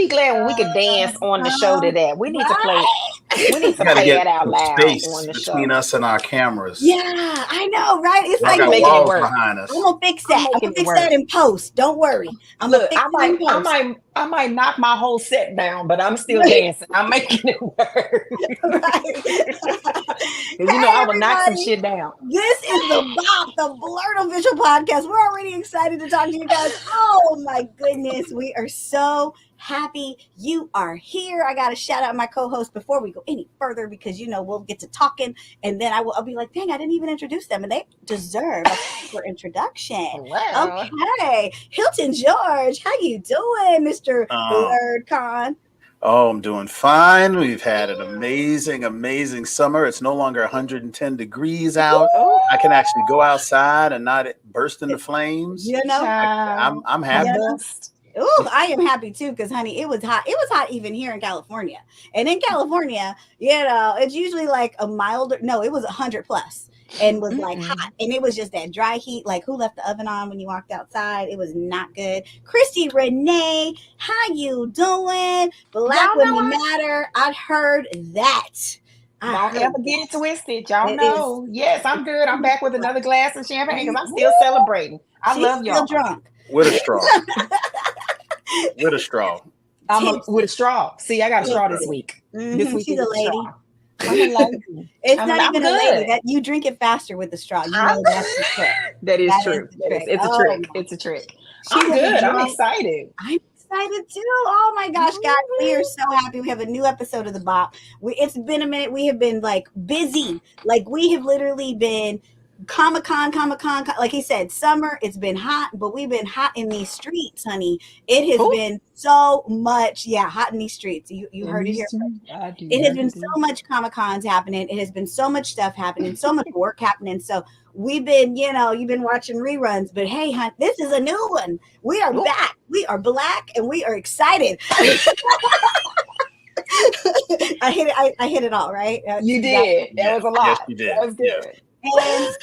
be glad when we could dance on the show to that. We need to play. We need to gotta play get that out some loud space on the between show. us and our cameras. Yeah, I know, right? It's Y'all like got making it walls work. behind us. I'm gonna fix that. I'm making gonna it fix work. that in post. Don't worry. I'm gonna Look, fix it in post. I might knock my whole set down, but I'm still dancing. I'm making it work. Because Hey, I will knock some everybody. shit down. This is the BOP, the Blerd official podcast. We're already excited to talk to you guys. Oh my goodness, we are so happy you are here. I got to shout out my co-host before we go any further because we'll get to talking, and then I'll be like, dang, I didn't even introduce them, and they deserve a proper introduction. Wow. Okay, Hilton George, how you doing, Mr. Blerd Con? Oh, I'm doing fine. We've had an amazing summer. It's no longer 110 degrees out. Oh, I can actually go outside and not burst into flames. child. I'm happy. Oh, I am happy too because, honey, it was hot. It was hot even here in California. And in California, it's usually like a milder. No, it was 100 plus and was like hot. And it was just that dry heat. Like, who left the oven on when you walked outside? It was not good. Christi Renee, how you doing? Black Women Matter. I heard that. Don't ever get it twisted. Y'all know. Yes, I'm good. I'm back with another glass of champagne because I'm still celebrating. I love y'all. Still drunk. With a straw. With a straw. With a straw. See, I got a straw this week. This week she's a lady. I'm a lady. It's not even a lady. That you drink it faster with the straw. You know that's the trick. That is true. It's a trick. It's a trick. I'm good. I'm excited. I'm excited too. Oh my gosh, guys, we are so happy. We have a new episode of the BOP. It's been a minute. We have been like busy. Like we have literally been Comic-Con. Like he said, summer, it's been hot, but we've been hot in these streets, honey. It has been so much, hot in these streets. You heard it here. It has been so much Comic-Cons happening. It has been so much stuff happening, so much work happening. So we've been, you've been watching reruns, but hey, hon, this is a new one. We are back. We are black and we are excited. I hit it all, right? You did. That was a lot. Yes, you did. That was good. And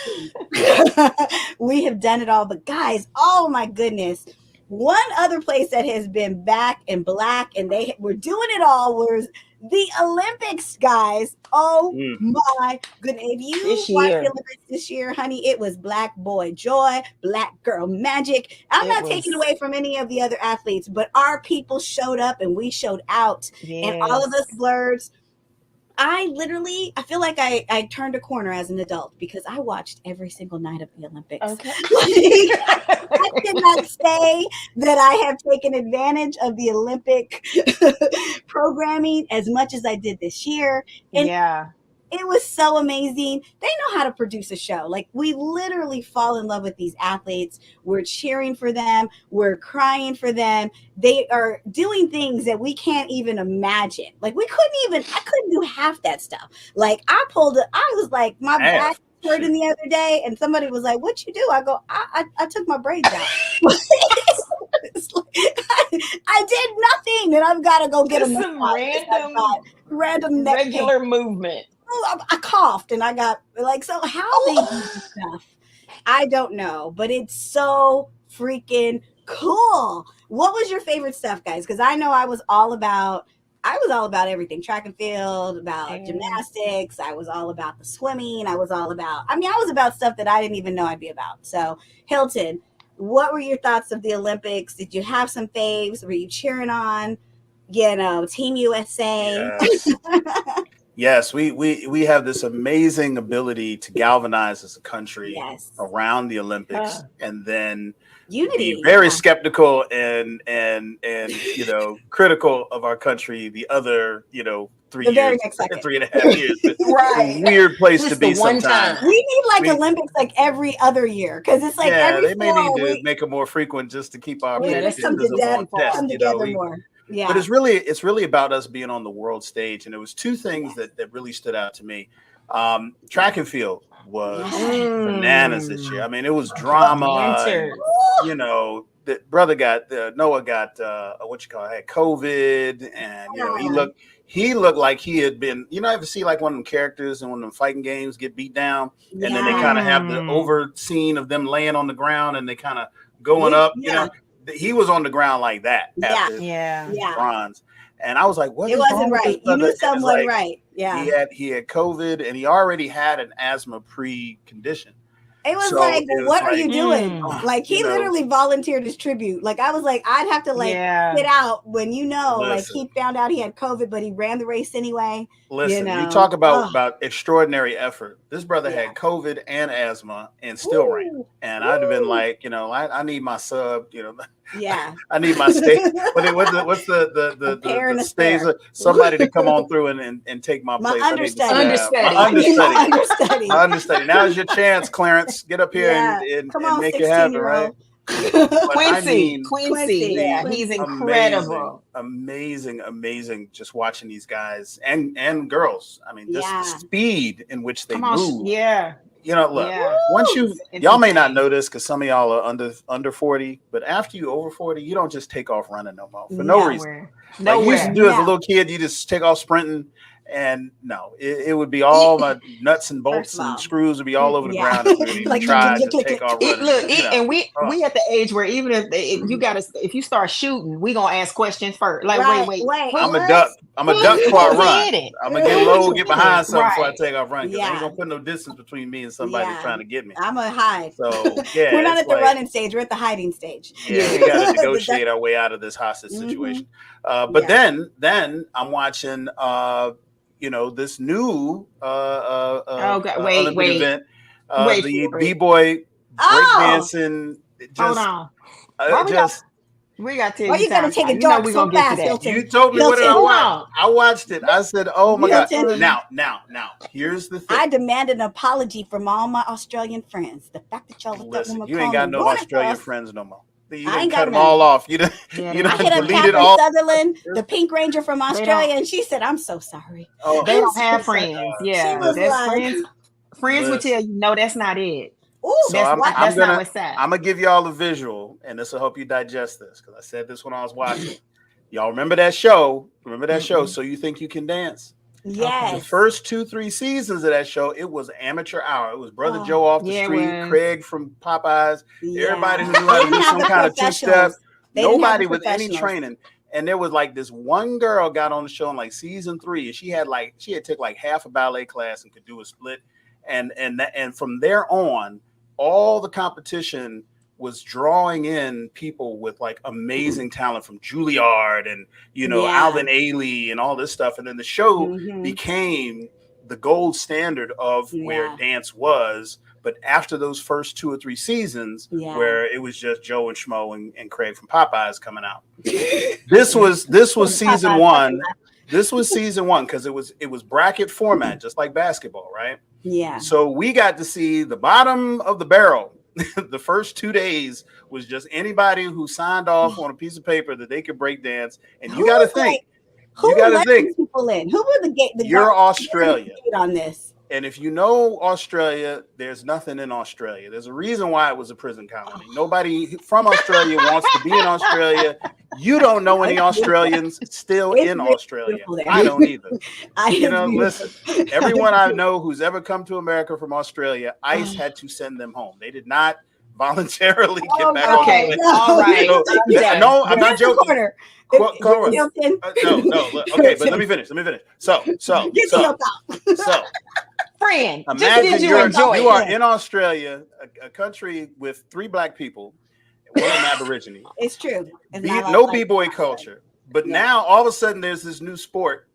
we have done it all, but guys, oh my goodness, one other place that has been back and black and they were doing it all was the Olympics, guys. Oh my goodness. If you watched the Olympics this year, honey, it was black boy joy, black girl magic. I'm not taking away from any of the other athletes, but our people showed up and we showed out. And all of us Blerds, I feel like I turned a corner as an adult because I watched every single night of the Olympics. Okay. I cannot say that I have taken advantage of the Olympic programming as much as I did this year. And it was so amazing. They know how to produce a show. Like, we literally fall in love with these athletes. We're cheering for them. We're crying for them. They are doing things that we can't even imagine. Like, I couldn't do half that stuff. Like, I was like, my back hurting the other day, and somebody was like, "What you do?" I go, I took my braids out. I did nothing, and I've got to go get some random regular movement. I coughed and I got like, so how they do this stuff, I don't know, but it's so freaking cool. What was your favorite stuff, guys? Because I know I was all about everything. Track and field, about gymnastics. I was all about the swimming. I was about stuff that I didn't even know I'd be about. So Hilton, what were your thoughts of the Olympics? Did you have some faves? Were you cheering on, Team USA? Yes, we have this amazing ability to galvanize as a country around the Olympics, and then unity. Be very skeptical and critical of our country the other 3 years, 3.5 years. It's a weird place to be sometimes. We need Olympics every other year because it's like they may need to make it more frequent just to keep our come together more. Yeah. But it's really about us being on the world stage. And there was two things that really stood out to me. Track and field was bananas this year. I mean, it was drama. The brother Noah got had COVID, and he looked like he had been, ever see like one of them characters in one of them fighting games get beat down, and then they kind of have the over scene of them laying on the ground and they kind of going up, he was on the ground like that after bronze. And I was like, what? It wasn't right. You knew someone right. Yeah. He had COVID and he already had an asthma pre-condition. It was what are you doing? Like he literally volunteered his tribute. Like I was like, I'd have to sit out when like he found out he had COVID, but he ran the race anyway. Listen, you talk about extraordinary effort. This brother had COVID and asthma and still ran. And I'd have been like, I need my sub, I need my stage. What's the stage? Somebody to come on through and take my place. Understudy. My understudy. Now's your chance, Clarence. Get up here and make it happen, right? Quincy. Yeah, he's incredible. Amazing. Just watching these guys and girls. I mean, just the speed in which they move. Yeah. Look, once y'all may not know this because some of y'all are under 40, but after you over 40, you don't just take off running no more for no reason. Like you used to do as a little kid, you just take off sprinting. And no, it would be all my nuts and bolts and screws would be all over the ground if you tried to take off running. And we at the age where even if you start shooting, we gonna ask questions first. Like wait. I'm a duck before I run. I'm gonna get low, get behind something before I take off running. Because I ain't gonna put no distance between me and somebody trying to get me. I'm gonna hide. So we're not at the running stage. We're at the hiding stage. Yeah, we gotta negotiate our way out of this hostage situation. But then I'm watching. This new Olympic event, the B-boy breakdancing. Hold on. We got to. Why you gotta take a dark so fast, Hilton? You told me what I watched. I watched it. I said, "Oh my God!" Now, here's the thing. I demand an apology from all my Australian friends. The fact that y'all let that woman you ain't got no Australian friends no more. You I ain't cut them all off. You done deleted all. Sutherland, the Pink Ranger from Australia, and she said, "I'm so sorry." Oh, they don't have friends. Yeah, friends would tell you, no, that's not it. Ooh, that's not what's sad. I'm gonna give y'all a visual, and this will help you digest this because I said this when I was watching. Y'all remember that show? So You Think You Can Dance? Yes. The first 2-3 seasons of that show, it was amateur hour. It was Brother Joe off the street, Craig from Popeyes, everybody who knew how to do some kind of two-step. Nobody with any training. And there was like this one girl got on the show in like season 3, and she had took like half a ballet class and could do a split. And from there on, all the competition was drawing in people with like amazing talent from Juilliard and Alvin Ailey and all this stuff. And then the show became the gold standard of where dance was. But after those first 2 or 3 seasons, where it was just Joe and Schmo and Craig from Popeyes coming out, this was season 1. This was season 1 because it was bracket format, just like basketball, right? Yeah. So we got to see the bottom of the barrel. The first 2 days was just anybody who signed off on a piece of paper that they could break dance. And you got to think. Who let these people in? Who were the You're Australia on this? And if you know Australia, there's nothing in Australia. There's a reason why it was a prison colony. Nobody from Australia wants to be in Australia. You don't know any Australians still in Australia. I don't either. Listen, everyone I know who's ever come to America from Australia, ICE had to send them home. They did not voluntarily get back on the plane. All right. No, I'm not joking. No, look, okay, but let me finish. So, friend, imagine you are in Australia, a country with 3 black people, one Aborigine. It's true. No b-boy culture. But now all of a sudden there's this new sport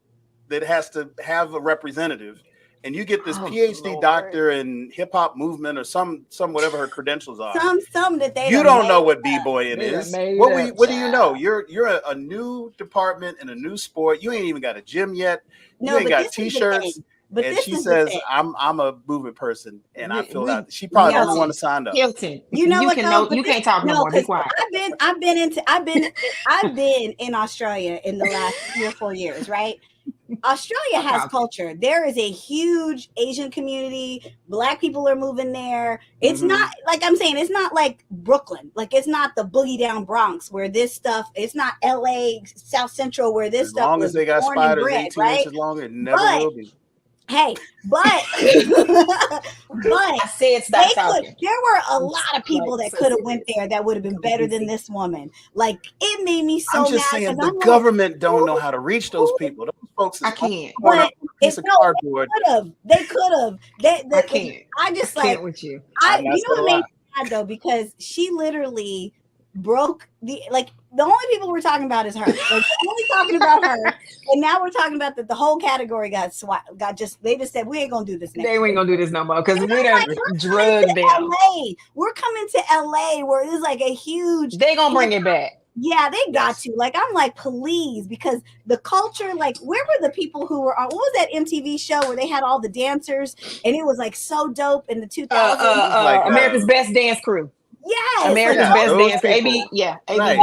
that has to have a representative, and you get this PhD doctor in hip hop movement or some whatever her credentials are. Some that they you don't know what b-boying is. What do you know? You're a new department in a new sport. You ain't even got a gym yet. You ain't got t-shirts. But and she says, I'm a movement person, and I feel that she probably doesn't want to sign up. Hilton, you can't talk no more. Be quiet. I've been in Australia in the last 3 or 4 years, right? Australia has culture. There is a huge Asian community. Black people are moving there. It's not like I'm saying, it's not like Brooklyn. Like it's not the boogie down Bronx where this stuff, it's not LA, South Central where this stuff as long as they got spiders 18 inches long, it never will be. Hey, but I said stop talking. There were a lot of people that could have went there that would have been better than this woman. Like, it made me so I'm just mad. saying the government don't know how to reach those people. Those folks, I can't. But piece of cardboard. They could have. I can't. I just I can't with you. You know what made me mad though, because she literally broke the only people we're talking about is her. Like, we're only talking about her, and now we're talking about that the whole category got they just said we ain't gonna do this next. They ain't gonna do this no more because we done drugged them. LA. We're coming to LA where it's like a huge. They gonna bring it back. Yeah, they got to. Like, I'm like, please, because the culture, like, where were the people who were on, what was that MTV show where they had all the dancers and it was like so dope in the 2000s? America's Best Dance Crew. Yes. America's Best Dance Crew. ABBC. Right.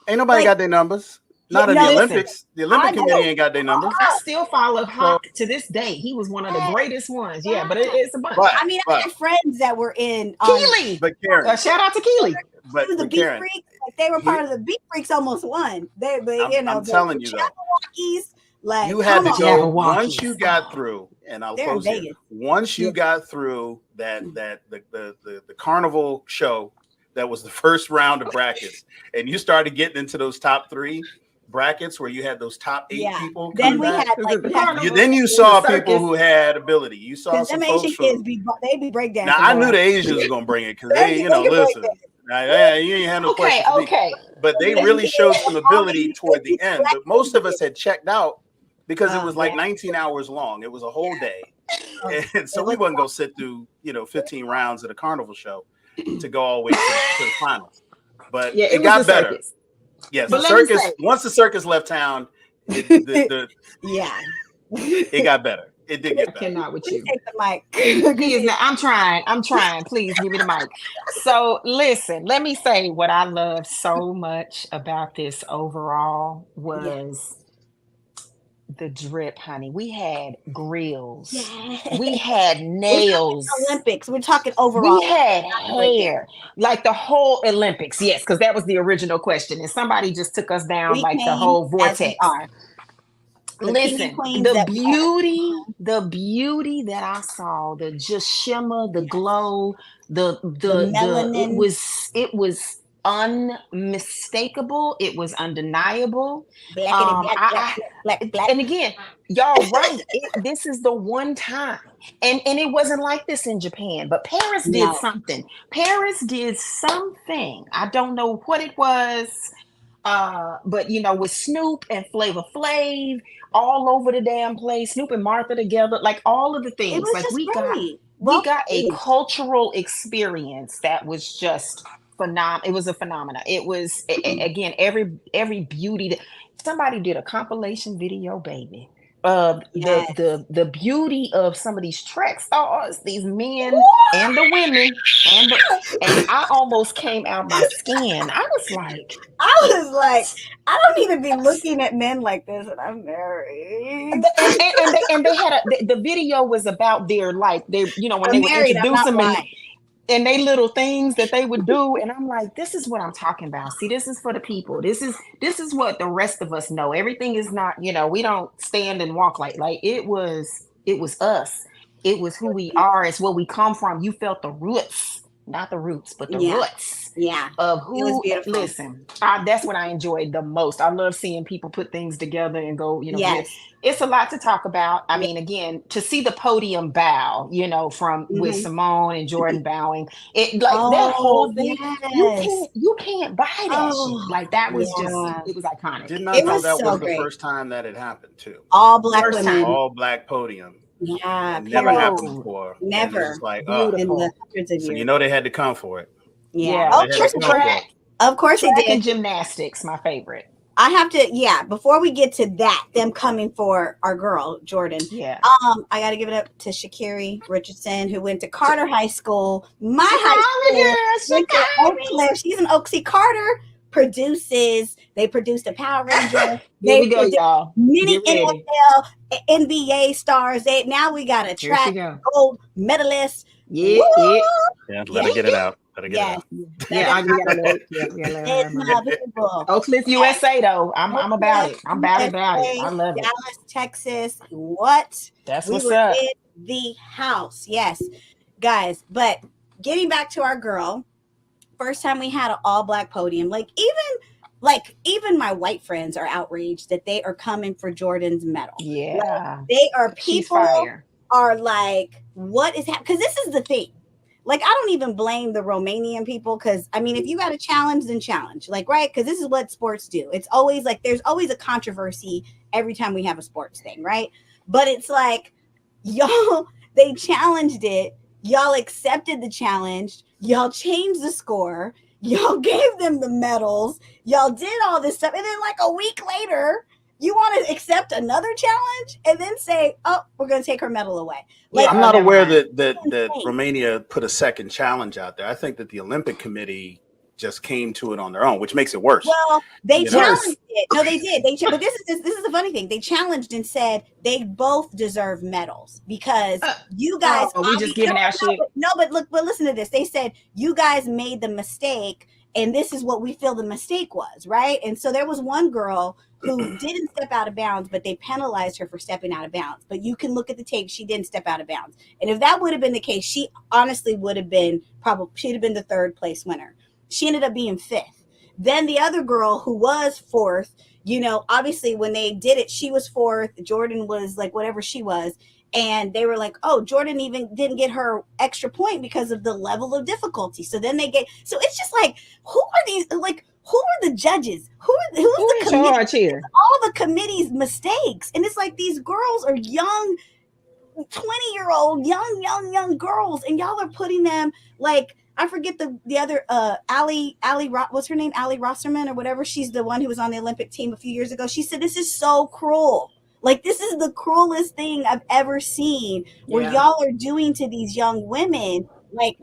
Ain't nobody got their numbers. Not in the Olympics. The Olympic Committee ain't got their numbers. I still follow Hawk to this day. He was one of the greatest ones. Yeah, but it's a bunch. I mean, I had friends that were in Keely. But Karen, shout out to Keely. But the Beat Freaks, like, they were part of the Beat Freaks, almost won. I'm telling you, like, you had to go once you got through, and I'll close here. Once you got through the carnival show, that was the first round of brackets, and you started getting into those top 3 brackets where you had those top 8 people. Then we had then you saw people who had ability. You saw some folks Asian kids they be breakdancing. Now I knew the Asians was gonna bring it because they listen. Now, you ain't had no question. Okay. But they really showed some ability toward the end. But most of us had checked out because it was like 19 hours long. It was a whole day, and so we wasn't gonna sit through 15 rounds at a carnival show to go all the way to the finals. But it got better. Circus. Yes, the circus. Once the circus left town, it got better. It did get better. Cannot with you. Take the mic. He is not, I'm trying. Please give me the mic. So listen, let me say what I love so much about this overall was the drip, honey. We had grills. We had nails. Olympics. We're talking overall. We had hair. Like the whole Olympics. Yes, because that was the original question. And somebody just took us down the whole vortex. Listen, the beauty that I saw, the just shimmer, the glow, the melanin, it was unmistakable. It was undeniable. Black. And again, y'all right. This is the one time, and it wasn't like this in Japan. But Paris did something. I don't know what it was. But with Snoop and Flavor Flav all over the damn place, Snoop and Martha together, like all of the things. Like we got a cultural experience that was just phenomenal. It was a phenomena. It was again every beauty. Somebody did a compilation video, baby, of the beauty of some of these treks. These men and the women and I almost came out my skin. I was like, I don't need to be looking at men like this, and I'm married. And they had the video was about their when they would introduce them and they little things that they would do, and I'm like, this is what I'm talking about. See, this is for the people. This is what the rest of us know. Everything is not, we don't stand and walk like it was us. It was who we are. It's where we come from. You felt the roots, not the roots, but the roots. Of who. It was beautiful. Listen, that's what I enjoyed the most. I love seeing people put things together and go, it's a lot to talk about. I mean, again, to see the podium bow, from with Simone and Jordan bowing, that whole thing, you can't buy that shit. Like that was it was iconic. Did not know that was the first time that it happened too. All black women, all black podium. Yeah, never happened before. Never. It's like, in the hundreds of years. So they had to come for it. Yeah. Of course they did. And gymnastics, my favorite. I have to, before we get to that, them coming for our girl, Jordan. Yeah. I got to give it up to Sha'Carri Richardson, who went to Carter High School. My high school. Went to Oak Cliff. She's an Oak. See, Carter they produced a Power Ranger. There we go, y'all. Many NFL, NBA stars. Now we got a track gold medalist. Let her get it out. Yes. Yeah, we gotta let It's not people. Oak Cliff, USA, though. I'm about it. I'm about it. I love it. Dallas, Texas. What? That's we what's were up. in the house. Yes, guys. But getting back to our girl, first time we had an all black podium. Even my white friends are outraged that they are coming for Jordan's medal. Yeah, like, they are She's people fire. are like, what is happening? Because this is the thing. Like, I don't even blame the Romanian people, because I mean, if you got a challenge, then challenge. Like, right? Because this is what sports do. It's always like there's always a controversy every time we have a sports thing, right? But it's like, y'all, they challenged it, y'all accepted the challenge, y'all changed the score, y'all gave them the medals, y'all did all this stuff, and then like a week later, you want to accept another challenge and then say, "Oh, we're going to take her medal away." Like, I'm not aware that Romania put a second challenge out there. I think that the Olympic Committee just came to it on their own, which makes it worse. Well, they challenged it. No, they did. But this is the funny thing. They challenged and said they both deserve medals because you guys. We just giving out shit. But listen to this. They said you guys made the mistake, and this is what we feel the mistake was, right? And so there was one girl who didn't step out of bounds, but they penalized her for stepping out of bounds. But you can look at the tape; she didn't step out of bounds. And if that would have been the case, she honestly would have been she'd have been the third place winner. She ended up being fifth. Then the other girl who was fourth, obviously when they did it, she was fourth. Jordan was like whatever she was. And they were like, oh, Jordan even didn't get her extra point because of the level of difficulty. So then so it's just like, who are these? Like, who are the judges? Who's the committee? It's all the committee's mistakes. And it's like, these girls are young, 20-year-old, young girls. And y'all are putting them like, I forget the other what's her name? Ali Rosserman or whatever. She's the one who was on the Olympic team a few years ago. She said, this is so cruel. Like, this is the cruelest thing I've ever seen where y'all are doing to these young women. Like,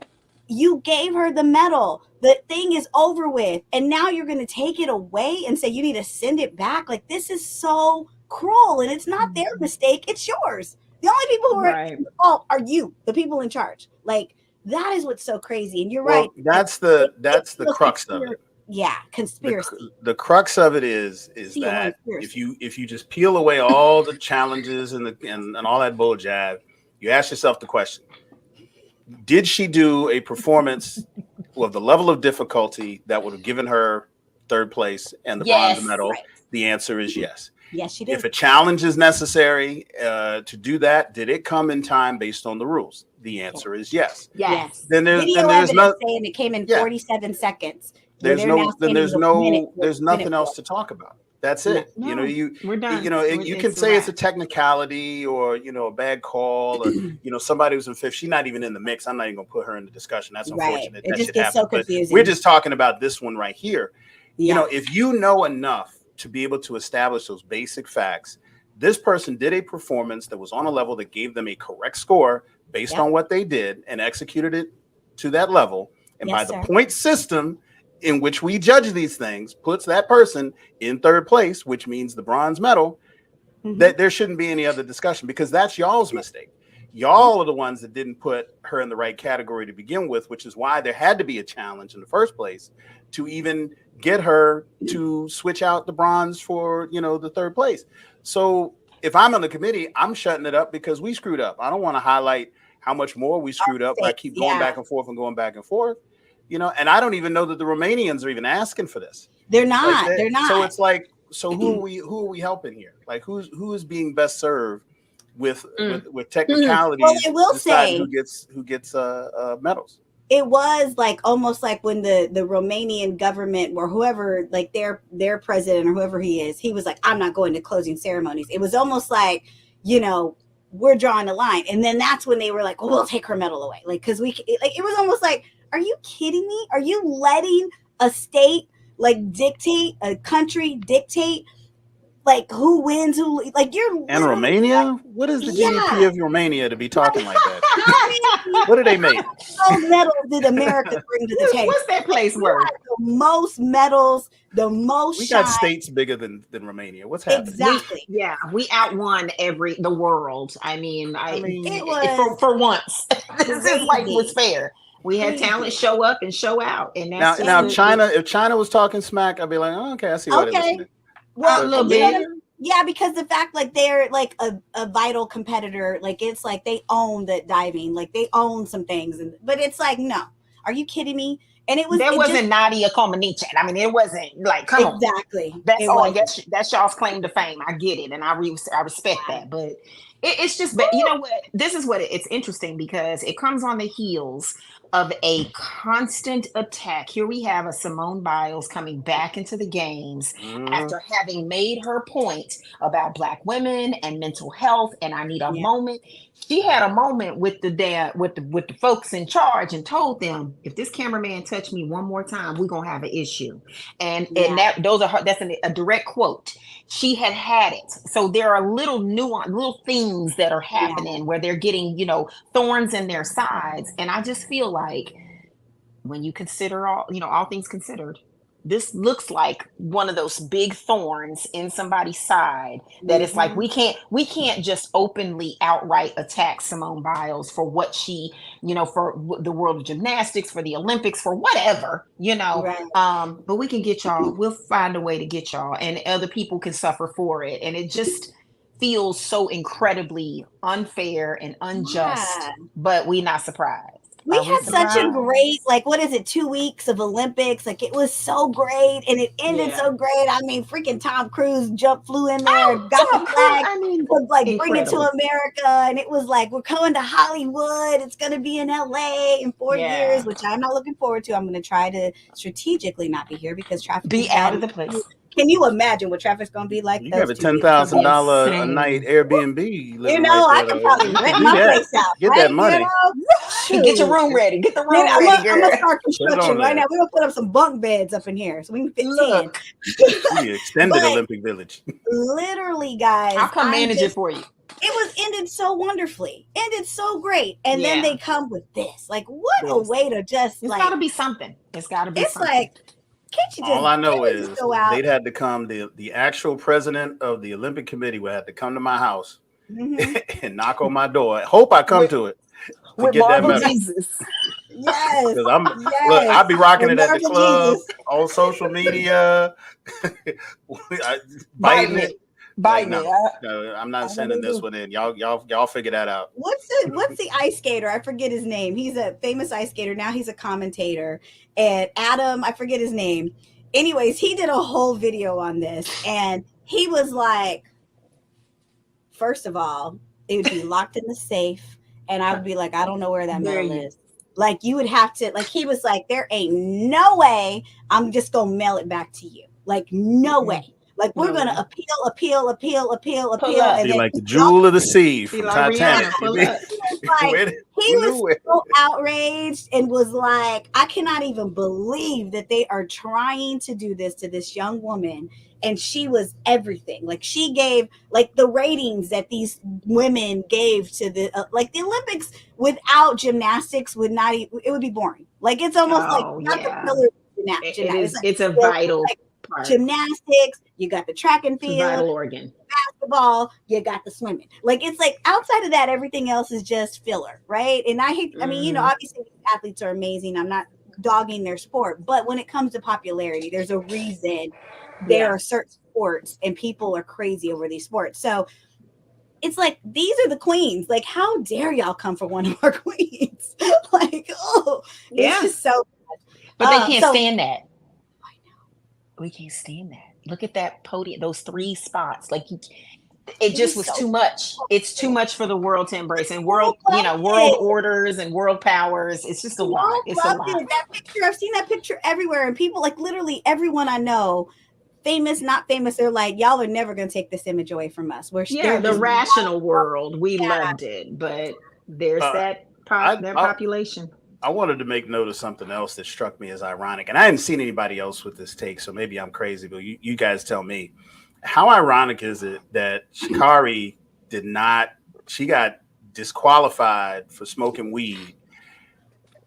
you gave her the medal. The thing is over with. And now you're going to take it away and say you need to send it back. Like, this is so cruel. And it's not their mistake. It's yours. The only people who are at fault are you, the people in charge. Like, that is what's so crazy. And you're right. That's the crux of it. Yeah, conspiracy. The crux of it is that if you just peel away all the challenges and all that bull jab, you ask yourself the question: did she do a performance of the level of difficulty that would have given her third place and the bronze medal? Right. The answer is yes. Yes, she did. If a challenge is necessary to do that, did it come in time based on the rules? The answer is yes. Yes. Then there's saying it came in 47 seconds. There's nothing else to talk about. That's it. No, we're done. You can say it's a technicality or a bad call or somebody who's in fifth. She's not even in the mix. I'm not even gonna put her in the discussion. That's unfortunate. It that just gets so confusing. We're just talking about this one right here. Yeah. If you know enough to be able to establish those basic facts, this person did a performance that was on a level that gave them a correct score based on what they did and executed it to that level. And by the point system in which we judge these things puts that person in third place, which means the bronze medal, that there shouldn't be any other discussion, because that's y'all's mistake. Y'all are the ones that didn't put her in the right category to begin with, which is why there had to be a challenge in the first place to even get her to switch out the bronze for, the third place. So if I'm on the committee, I'm shutting it up because we screwed up. I don't want to highlight how much more we screwed up. I keep going back and forth and going back and forth, and I don't even know that the Romanians are even asking for this. They're not. They're not. So it's like, who are we helping here? Like, who is being best served with technicalities? Well, I will say who gets medals. It was like almost like when the Romanian government or whoever, like their president or whoever he is, he was like, I'm not going to closing ceremonies. It was almost like, we're drawing a line. And then that's when they were like, well, we'll take her medal away. Like, because it was almost like, are you kidding me? Are you letting a state a country dictate like who wins, who like you're and Romania? What is the GDP of Romania to be talking like that? What do they make? Those medals did America bring to the table? What's that place worth? The most medals, the most. We got states bigger than Romania. What's happening? Exactly. We outwon the world. I mean, it was for once. This is like was fair. We had talent show up and show out, and that's now China. If China was talking smack, I'd be like, oh, okay, I see what it is. Well, a little bit. Yeah, because the fact like they're like a vital competitor, like it's like they own the diving, like they own some things, but it's like, no, are you kidding me? And it wasn't Nadia Comaneci. I mean, it wasn't like, come on. Exactly. That's y'all's claim to fame. I get it, and I respect that, but it's just, but you know what? This is what it's interesting because it comes on the heels of a constant attack. Here we have a Simone Biles coming back into the games after having made her point about Black women and mental health. And I need a moment. She had a moment with the folks in charge and told them, if this cameraman touch me one more time, we're gonna have an issue. And that's a direct quote. She had it. So there are little nuance, little things that are happening where they're getting, thorns in their sides. And I just feel like when you consider all things considered, this looks like one of those big thorns in somebody's side that it's like we can't just openly outright attack Simone Biles for what she, for the world of gymnastics, for the Olympics, for whatever, but we can get y'all. We'll find a way to get y'all, and other people can suffer for it. And it just feels so incredibly unfair and unjust, but we're not surprised. We had such a great, 2 weeks of Olympics. Like, it was so great, and it ended so great. I mean, freaking Tom Cruise flew in there, got the flag, was like, incredible. Bring it to America, and it was like, we're coming to Hollywood. It's going to be in LA in 4 years, which I'm not looking forward to. I'm going to try to strategically not be here because traffic be out of the place. Can you imagine what traffic's going to be like? You have a $10,000 a night Airbnb. I can probably rent my place out. Get that money. Get your room ready. Get the room ready. I'm going to start construction right now. We're going to put up some bunk beds up in here so we can fit 10. The extended Olympic Village. Literally, guys. I'll come manage it for you. It was ended so wonderfully, ended so great, and then they come with this. Like, what a way to just It's got to be something. It's got to be. It's something. Like. All I know is they'd had to come. The actual president of the Olympic Committee would have to come to my house and knock on my door. Hope I come to it to get that medal. Yes, because I'll be rocking it at the club, on social media, biting it. No, I'm not sending this one in. Y'all figure that out. What's the ice skater? I forget his name. He's a famous ice skater. Now he's a commentator. And Adam, I forget his name. Anyways, he did a whole video on this. And he was like, first of all, it would be locked in the safe. And I would be like, I don't know where that medal is. Like, you would have to, like, he was like, there ain't no way I'm just going to mail it back to you. Like, no way. Like, we're going to appeal. Be like the jewel of the sea from Titanic. He was so outraged and was like, I cannot even believe that they are trying to do this to this young woman. And she was everything. Like, she gave, like, the ratings that these women gave to the, the Olympics without gymnastics would not, it would be boring. Like, it's almost it's a vital part. Gymnastics, you got the track and field, vital organ. Basketball, you got the swimming. Like, it's like outside of that, everything else is just filler, right? And I hate, obviously athletes are amazing. I'm not dogging their sport, but when it comes to popularity, there's a reason there are certain sports and people are crazy over these sports. So it's like, these are the queens. Like, how dare y'all come for one of our queens? It's just so bad. But they can't stand that. We can't stand that. Look at that podium, those 3 spots. Like, it just was too much. It's too much for the world to embrace, and world orders and world powers. It's just a lot. It's a lot. That picture, I've seen that picture everywhere, and people, like, literally everyone I know, famous, not famous, they're like, y'all are never going to take this image away from us. The rational world, we loved it, but there's that population. I wanted to make note of something else that struck me as ironic, and I hadn't seen anybody else with this take, so maybe I'm crazy, but you guys tell me. How ironic is it that Sha'Carri she got disqualified for smoking weed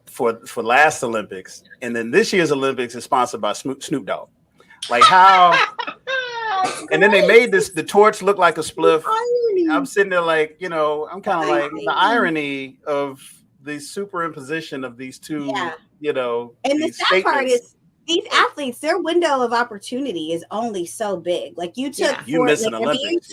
for last Olympics, and then this year's Olympics is sponsored by Snoop Dogg. Like, how? And then they made the torch look like a spliff. I'm sitting there like, I'm kind of like the irony of the superimposition of these two, Yeah. and the sad part is these athletes, their window of opportunity is only so big. Like you took you miss an Olympics,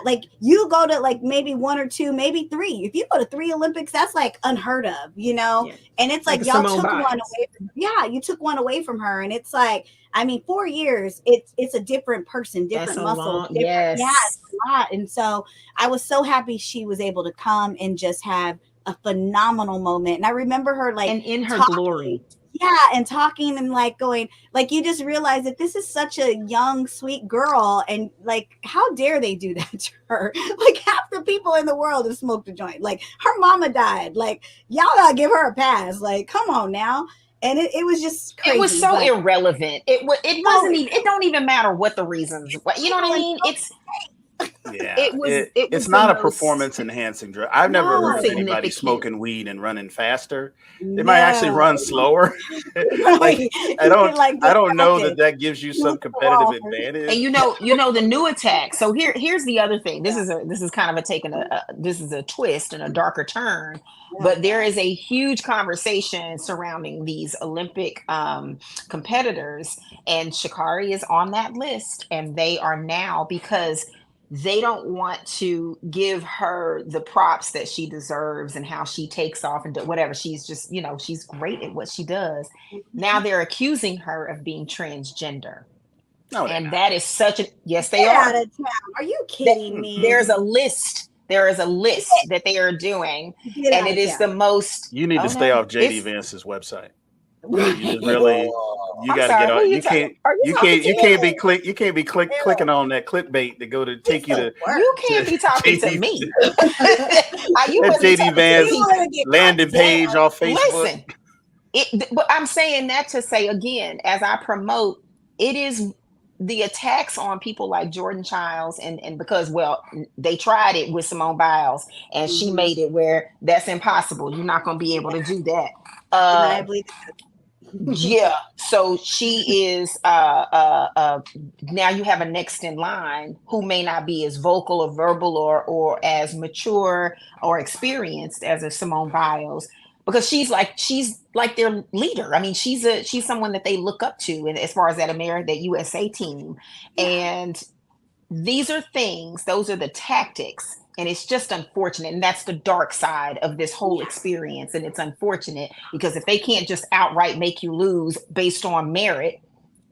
like you go to like maybe 1 or 2, maybe 3. If you go to 3 Olympics, that's like unheard of, and it's like y'all took one away you took one away from her, and it's like, I mean, 4 years, it's a different person, different muscle, it's a lot. And so I was so happy she was able to come and just have a phenomenal moment. And I remember her like and in her glory. Yeah, and talking and like going, like you just realize that this is such a young, sweet girl, and like how dare they do that to her? Like half the people in the world have smoked a joint. Like her mama died. Like y'all gotta give her a pass. Like come on now. And it was just crazy. It was so irrelevant. It wasn't even. It don't even matter what the reasons. You know what I mean? It's not a performance enhancing drug. I've never heard of anybody smoking weed and running faster. They might actually run slower. Like I don't know that gives you some competitive advantage. And you know the new attack. So here's the other thing. This is kind of this is a twist and a darker turn. But there is a huge conversation surrounding these Olympic competitors, and Sha'Carri is on that list, and they are now, because they don't want to give her the props that she deserves and how she takes off and whatever. She's just, she's great at what she does. Now they're accusing her of being transgender. No, and that is such a, yes, they are. Out of town. Are you kidding me? There's a list. There is a list that they are doing, and it is the most. You need to stay off JD Vance's website. You got to get on. You can't be clicking on that clickbait to go to take you to. You can't be talking to me. That JD Vance landing page off Facebook. Listen, but I'm saying that to say again, as I promote, it is the attacks on people like Jordan Childs, and because they tried it with Simone Biles, and she made it where that's impossible. You're not going to be able to do that. Yeah, so she is now you have a next in line who may not be as vocal or verbal or as mature or experienced as a Simone Biles, because she's like their leader. I mean, she's someone that they look up to, and as far as that USA team. And those are the tactics. And it's just unfortunate. And that's the dark side of this whole experience. And it's unfortunate because if they can't just outright make you lose based on merit,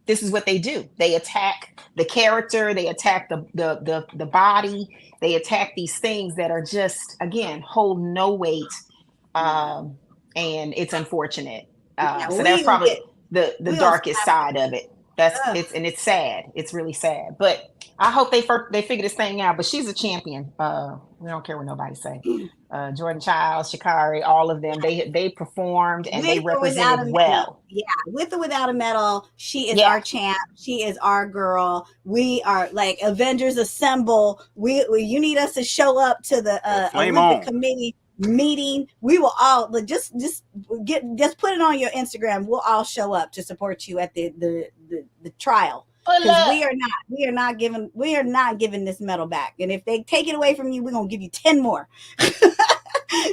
this is what they do. They attack the character. They attack the body. They attack these things that are just, again, hold no weight. And it's unfortunate. So that's probably the darkest side of it. It's sad. It's really sad. But I hope they figure this thing out. But she's a champion. We don't care what nobody say. Jordan Childs, Sha'Carri, all of them. They performed and they represented well. Yeah, with or without a medal, she is our champ. She is our girl. We are like Avengers Assemble. You need us to show up to the Olympic Committee meeting. We will all just put it on your Instagram. We'll all show up to support you at the trial, because we are not giving this medal back. And if they take it away from you, we're gonna give you 10 more.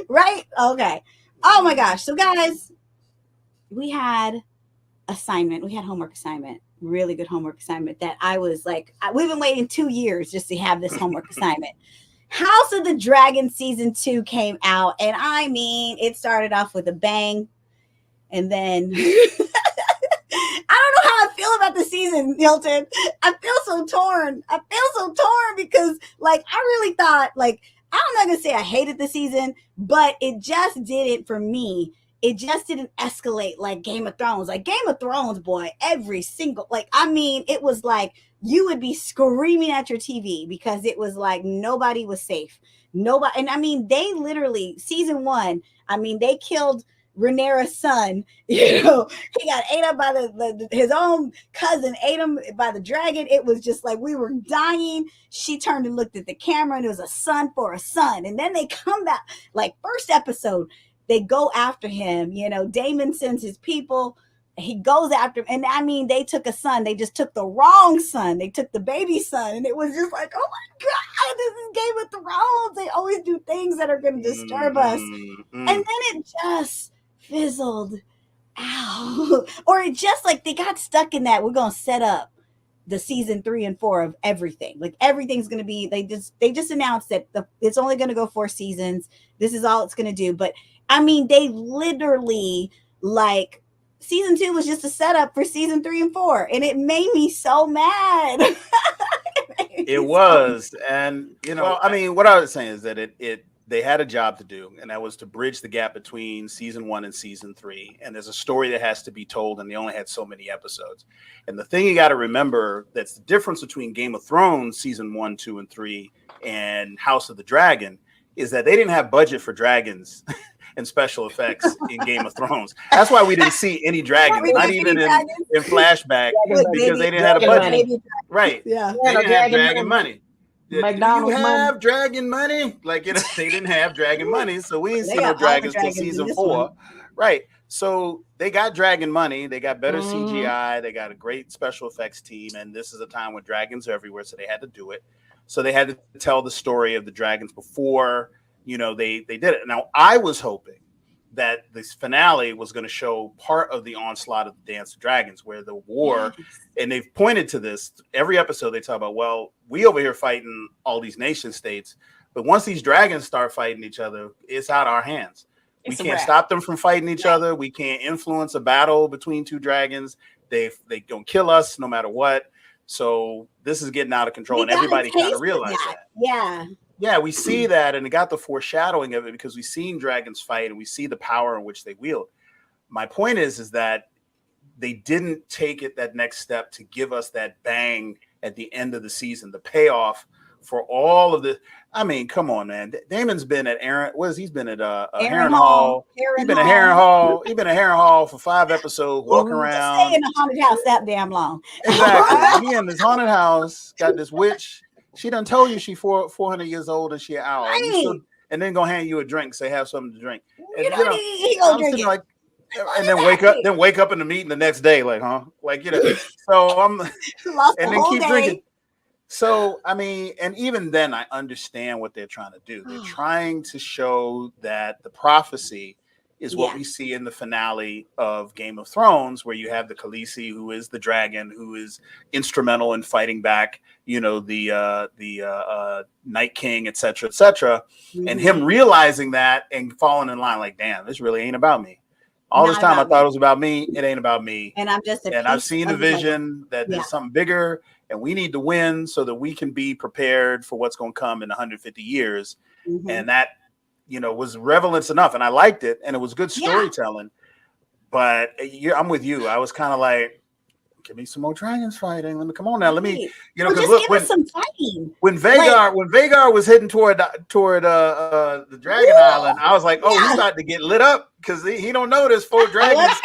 Right? Okay. Oh my gosh. So guys, we had homework assignment, really good homework assignment that I was like, we've been waiting 2 years just to have this homework assignment. House of the Dragon season 2 came out, and I mean, it started off with a bang, and then I don't know how I feel about the season, Hilton. I feel so torn. Because, like, I really thought, like, I'm not gonna say I hated the season, but it just didn't, for me, it just didn't escalate like Game of Thrones. Like Game of Thrones, boy, every single, like, I mean, it was like you would be screaming at your TV because it was like nobody was safe. Nobody, and I mean, they literally, season 1, I mean, they killed Rhaenyra's son. You know, he got ate up by his own cousin, ate him by the dragon. It was just like we were dying. She turned and looked at the camera, and it was a son for a son. And then they come back, like first episode, they go after him. You know, Daemon sends his people he goes after him. And I mean, they took a son. They just took the wrong son. They took the baby son. And it was just like, oh my God, this is Game of Thrones. They always do things that are going to disturb us. And then it just fizzled out. Or it just like they got stuck in that. We're going to set up the season 3 and 4 of everything. Like everything's going to be, they just announced that it's only going to go 4 seasons. This is all it's going to do. But I mean, they literally like, season 2 was just a setup for season 3 and 4, and it made me so mad. It was, and you know, I mean, what I was saying is that they had a job to do, and that was to bridge the gap between season 1 and season 3. And there's a story that has to be told, and they only had so many episodes. And the thing you got to remember, that's the difference between Game of Thrones season 1, 2, and 3 and House of the Dragon, is that they didn't have budget for dragons and special effects in Game of Thrones. That's why we didn't see any dragons, not even in flashback, because they didn't have a budget. Right. Yeah. They didn't have dragon money. McDonald's you have dragon money? Like, you know, they didn't have dragon money, so we didn't see no dragons till season 4. Right. So they got dragon money. They got better CGI. They got a great special effects team. And this is a time when dragons are everywhere, so they had to do it. So they had to tell the story of the dragons before, you know, they did it. Now, I was hoping that this finale was going to show part of the onslaught of the Dance of Dragons, where the war, and they've pointed to this every episode. They talk about, well, we over here fighting all these nation states, but once these dragons start fighting each other, it's out of our hands. We can't stop them from fighting each other. We can't influence a battle between 2 dragons. They don't kill us no matter what. So this is getting out of control, and everybody kind of realized that. Yeah, we see that, and it got the foreshadowing of it because we've seen dragons fight, and we see the power in which they wield. My point is that they didn't take it that next step to give us that bang at the end of the season, the payoff for all of the. I mean, come on, man. Damon's been at he's been at Heron Hall. He's been at Heron Hall. He's been at Heron Hall for 5 episodes, walking around. Stay in a haunted house that damn long. Exactly. He in this haunted house, got this witch. She done told you she 400 years old and she an owl. Right. And then gonna hand you a drink, say have something to drink. And, he gonna drink it. Like, and then wake up in the meeting the next day, like, huh? Like, you know. So I'm and then keep drinking. So, I mean, and even then, I understand what they're trying to do. They're trying to show that the prophecy is what we see in the finale of Game of Thrones, where you have the Khaleesi, who is the dragon, who is instrumental in fighting back, you know, the Night King, et cetera, and him realizing that and falling in line, like, damn, this really ain't about me. All this time I thought it was about me. It ain't about me. And I've seen a vision that there's something bigger, and we need to win so that we can be prepared for what's going to come in 150 years. And that, you know, was relevance enough, and I liked it, and it was good storytelling. But I'm with you. I was kind of like, give me some more dragons fighting. Let me come on now. Let me, you know, because look, give us some fighting. When Vhagar was heading toward the Dragon Island, I was like, oh, he's about to get lit up because he don't know there's 4 dragons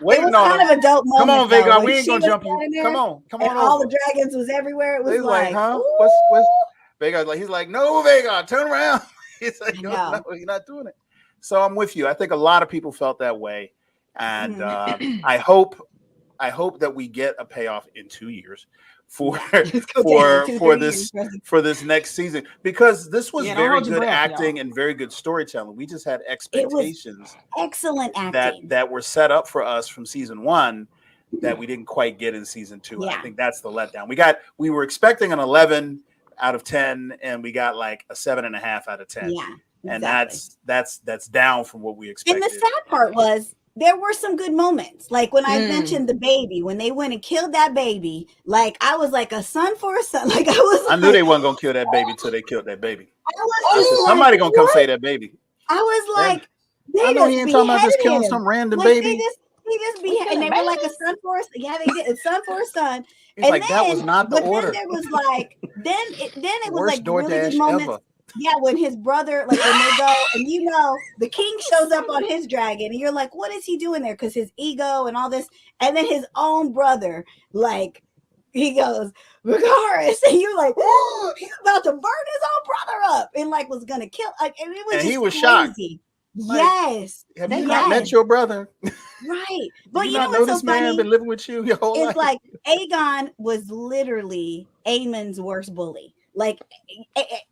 waiting on him. Come on, Vhagar, we ain't gonna jump you. Come on. All the dragons was everywhere. It was like, huh? What's Vhagar's like? He's like, no, Vhagar, turn around. He's like, no, you're not doing it. So I'm with you. I think a lot of people felt that way, and I hope that we get a payoff in 2 years for this next season, because this was very good acting and very good storytelling. We just had expectations, excellent acting that were set up for us from season 1 that we didn't quite get in season 2. I think that's the letdown. We were expecting an 11 out of 10, and we got like a 7.5 out of 10. And that's down from what we expected. And the sad part was, there were some good moments. Like when I mentioned the baby, when they went and killed that baby, like I was like, a son for a son. Like I knew they wasn't gonna kill that baby till they killed that baby. Somebody gonna come say that baby. I was like, I know he ain't talking about just killing some random baby. He just behaved, and they were like a son for a son. Yeah, they did a son for a son. And like, that was not the order. Then there was like, then it was like really good moments. Ever. Yeah, when his brother, like when they go, and you know, the king shows up on his dragon, and you're like, what is he doing there? Because his ego and all this, and then his own brother, like, he goes, Vicaris, and you're like, oh, he's about to burn his own brother up, and like was gonna kill. Like, and it was. And he was shocked. Yes. Have you not met your brother? Right. But you know what's so funny? Been living with you your whole life. It's like Aegon was literally Aemon's worst bully. Like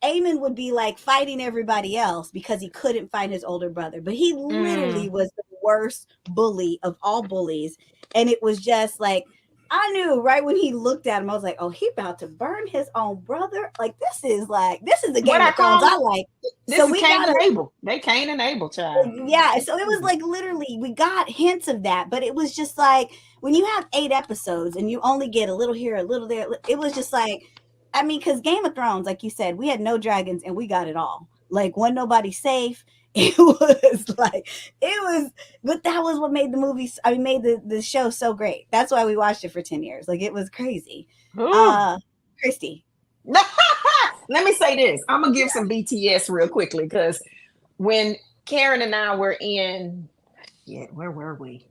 Aemon would be like fighting everybody else because he couldn't fight his older brother, but he literally was the worst bully of all bullies. And it was just like, I knew right when he looked at him, I was like, oh, he about to burn his own brother. Like, this is the Game of Thrones I like. So we Cain and Abel. They Cain and Abel, child. Yeah. So it was like literally we got hints of that, but it was just like when you have 8 episodes and you only get a little here, a little there, it was just like, I mean, because Game of Thrones, like you said, we had no dragons and we got it all. Like, wasn't nobody safe. It was like, but that was what made the movies, made the show so great. That's why we watched it for 10 years. Like, it was crazy. Christy. Let me say this. I'm going to give some BTS real quickly, because when Karen and I were in, where were we?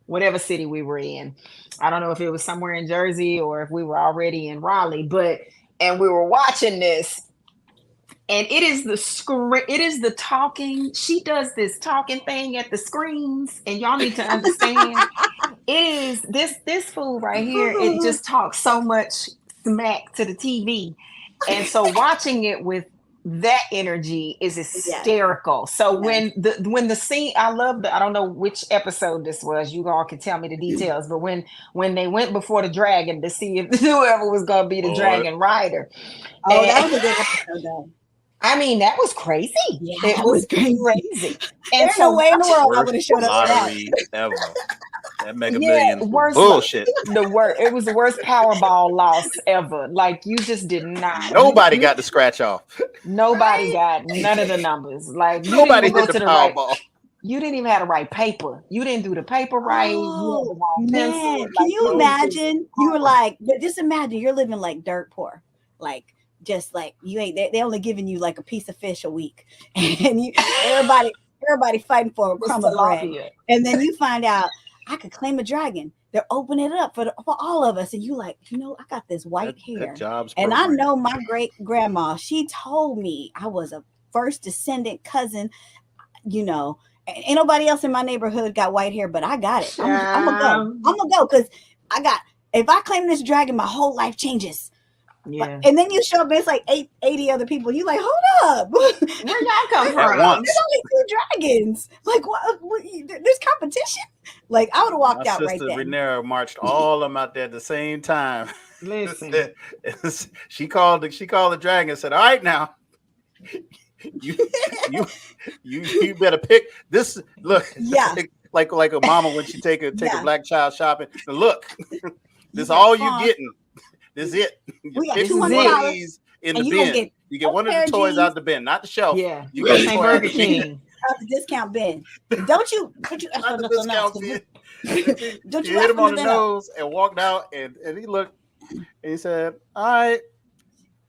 Whatever city we were in. I don't know if it was somewhere in Jersey or if we were already in Raleigh, and we were watching this. And it is the talking. She does this talking thing at the screens, and y'all need to understand. It is this fool right here. It just talks so much smack to the TV, and so watching it with that energy is hysterical. So when the scene, I don't know which episode this was. You all can tell me the details. But when they went before the dragon to see if whoever was going to be the dragon rider. Oh, that was a good episode though. I mean, that was crazy. Yeah, it was crazy. And there's no way in the world I would have showed up for that. Ever. That Mega Millions bullshit. It was the worst Powerball loss ever. Like, you just did not. Nobody got the scratch off. Nobody got none of the numbers. Like, nobody hit the Powerball. You didn't even have the right paper. You didn't do the paper right. Oh, man. Can you imagine? You were like, but just imagine you're living like dirt poor. Like, just like you ain't, they only giving you like a piece of fish a week, and everybody fighting for a crumb of bread, and then you find out I could claim a dragon. They're opening it up for all of us, and you like, I got this white hair, and I know my great grandma. She told me I was a first descendant cousin. Ain't nobody else in my neighborhood got white hair, but I got it. I'm gonna go because if I claim this dragon, my whole life changes. Yeah. And then you show up and it's like 80 other people. You like, hold up. Where y'all come from? There's only 2 dragons. Like, what? There's competition? Like, I would have walked out right there. Sister Renee marched all of them out there at the same time. Listen. she called the dragon and said, all right now. You better pick this. Look, like a mama when she take a black child shopping. And look, this is all you getting. This is it. We got $200 in the bin. You get one of the toys out the bin, not the shelf. Yeah, you get the Burger King out the discount bin. Don't you not the discount bin. Don't you hit him on the nose and walked out, and he looked and he said, "All right,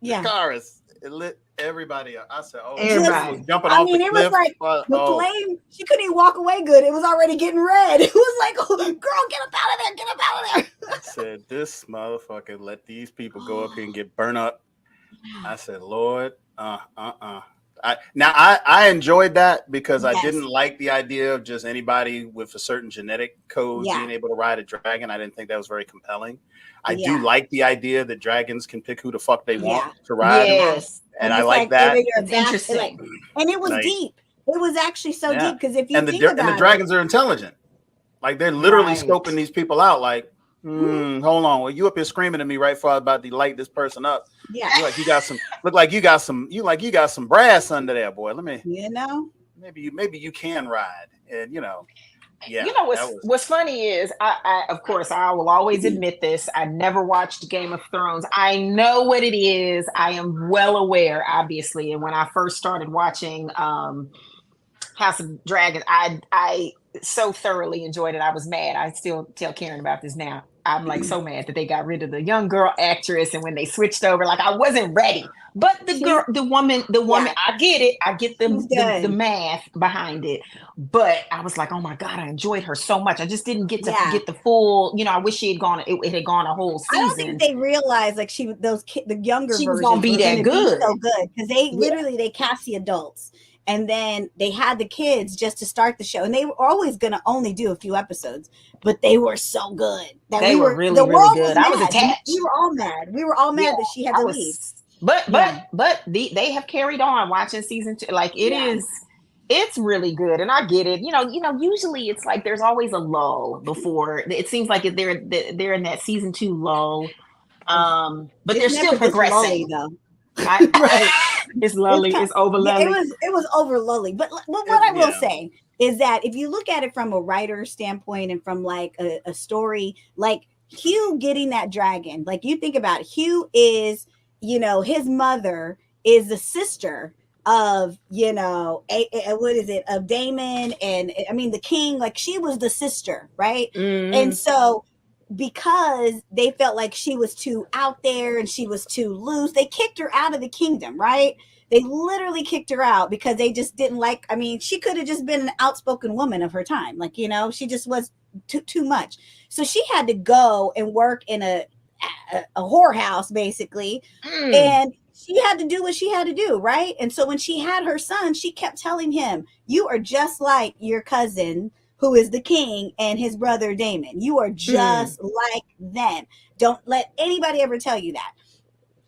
the car is it lit." Everybody, I said, "Oh, everybody was jumping off the cliff." It was like the flame. She couldn't even walk away good. It was already getting red. It was like, "Oh, girl, get up out of there! Get up out of there!" I said, "This motherfucker let these people go up here and get burnt up." I said, "Lord, I enjoyed that because I didn't like the idea of just anybody with a certain genetic code being able to ride a dragon. I didn't think that was very compelling. I do like the idea that dragons can pick who the fuck they want to ride. Yes. And I like that. It's interesting. And it was deep. It was actually so deep because if you think about it. And the dragons are intelligent. Like, they're literally scoping these people out like, hold on. Well, you up here screaming at me right before I about to light this person up. Yeah. You got some brass under there, boy. Let me, maybe you can ride. And yeah. What's funny is I of course I will always admit this. I never watched Game of Thrones. I know what it is. I am well aware, obviously. And when I first started watching House of Dragons, I so thoroughly enjoyed it. I was mad. I still tell Karen about this now. I'm like so mad that they got rid of the young girl actress, and when they switched over, like, I wasn't ready. But the woman, I get it. I get the math behind it. But I was like, oh my God, I enjoyed her so much. I just didn't get to get the full, I wish she had gone, it had gone a whole season. I don't think they realized like the younger she version was gonna be that good. So good. Because they literally, they cast the adults. and then they had the kids just to start the show, and they were always going to only do a few episodes, but they were so good that they were really, really good. I was attached. We were all mad. We were all mad that she had to leave. But they have carried on watching season 2. Like it's really good, and I get it. You know, usually it's like there's always a lull before. It seems like they're in that season 2 lull. But they're still progressing. Though. Right. It's lully. It's over lully. It was over lully. But what I will say is that if you look at it from a writer standpoint and from like a story, like Hugh getting that dragon, like you think about it, Hugh is, his mother is the sister of, what is it, of Damon, and I mean the king, like she was the sister, right? And so because they felt like she was too out there and she was too loose, they kicked her out of the kingdom, right? They literally kicked her out because they just didn't like, I mean, she could have just been an outspoken woman of her time. Like, she just was too much. So she had to go and work in a whorehouse, basically. And she had to do what she had to do, right? And so when she had her son, she kept telling him, you are just like your cousin, who is the king, and his brother Damon. You are just like them. Don't let anybody ever tell you that.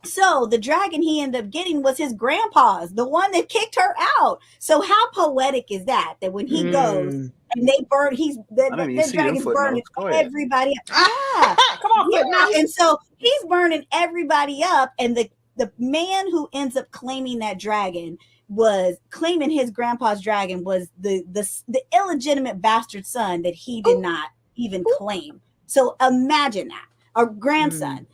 So the dragon he ended up getting was his grandpa's, the one that kicked her out. So how poetic is that? That when he goes and they burn, the dragon's burning everybody up. Come on, and so he's burning everybody up, and the man who ends up claiming that dragon was claiming his grandpa's dragon was the illegitimate bastard son that he did not even claim. So imagine that, our grandson,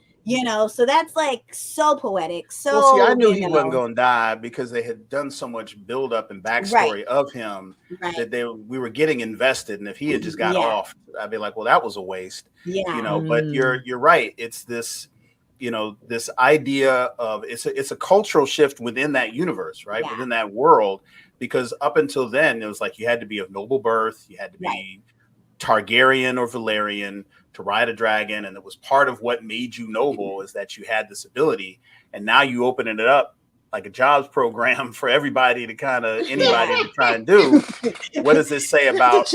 so that's like so poetic. So well, see, I knew he wasn't going to die because they had done so much build up and backstory of him that we were getting invested. And if he had just got off, I'd be like, well, that was a waste. But you're right. It's this, this idea of it's a cultural shift within that universe, right? Within that world, because up until then, it was like you had to be of noble birth, you had to be Targaryen or Valyrian to ride a dragon, and it was part of what made you noble is that you had this ability. And now you open it up like a jobs program for everybody to kind of anybody to try and do. What does this say about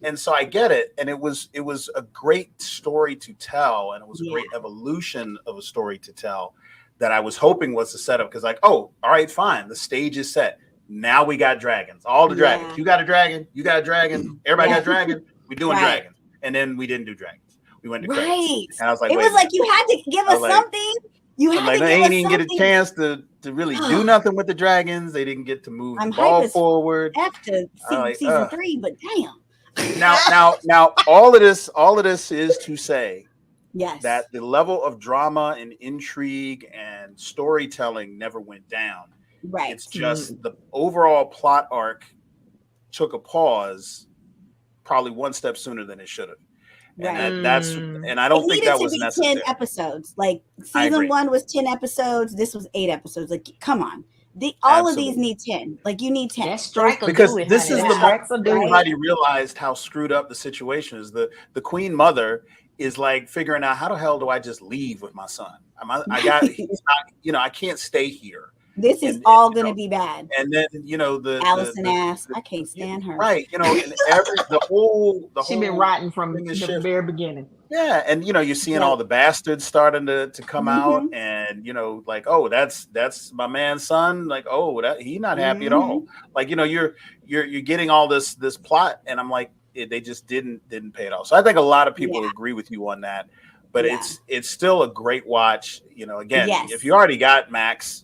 And so I get it. And it was a great story to tell. And it was a great evolution of a story to tell that I was hoping was the setup. Because like, oh, all right, fine. The stage is set. Now we got dragons. All the dragons. You got a dragon. You got a dragon. Everybody got a dragon. We're doing dragons. And then we didn't do dragons. We went to credits. And I was like, it was like you had to give us something. You had to give us something. They didn't get a chance to really do nothing with the dragons. They didn't get to move the ball forward. After season 3, but damn. Now, all of this is to say that the level of drama and intrigue and storytelling never went down. Right. It's just the overall plot arc took a pause, probably one step sooner than it should have. And and I don't think that was necessary. 10 episodes. Like season 1 was 10 episodes. This was 8 episodes. Like, come on. All of these need 10. Like you need 10. Because this is the moment everybody realized how screwed up the situation is. The queen mother is like figuring out how the hell do I just leave with my son? I can't stay here. This is all going to be bad. And then the Allison ass, I can't stand her. Right, and the whole she's been rotten from the very beginning. Yeah, and you're seeing all the bastards starting to come out, and like, oh, that's my man's son. Like, oh, he's not happy at all. Like, you're getting all this plot, and I'm like, they just didn't pay it off. So I think a lot of people agree with you on that. But it's still a great watch. Again, if you already got Max.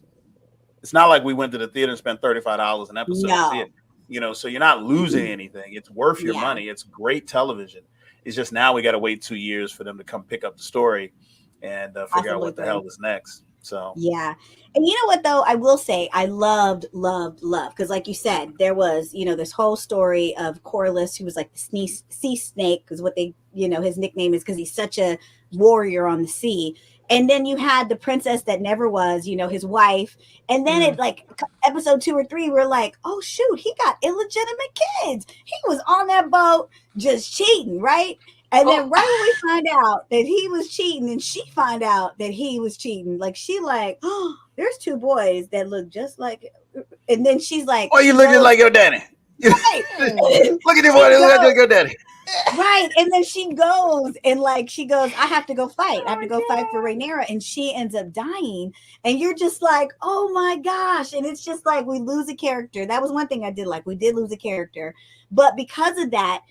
It's not like we went to the theater and spent $35 an episode to see it. So you're not losing anything. It's worth your money. It's great television. It's just now we got to wait 2 years for them to come pick up the story and figure out what the hell is next. So and you know what though, I will say I loved because like you said, there was this whole story of Corlys, who was like the sea snake, because what they his nickname is because he's such a warrior on the sea. And then you had the princess that never was, his wife. And then at like episode 2 or 3, we're like, oh shoot, he got illegitimate kids. He was on that boat just cheating, right? And then right when we find out that he was cheating and she find out that he was cheating, like she like, oh, there's two boys that look just like, and then she's like, oh, you looking like your daddy. Right. Look at your boy, look like your daddy. Right. And then she goes, I have to go fight. I have to go fight for Rhaenyra. And she ends up dying. And you're just like, oh my gosh. And it's just like, we lose a character. That was one thing I did like. We did lose a character. But because of that,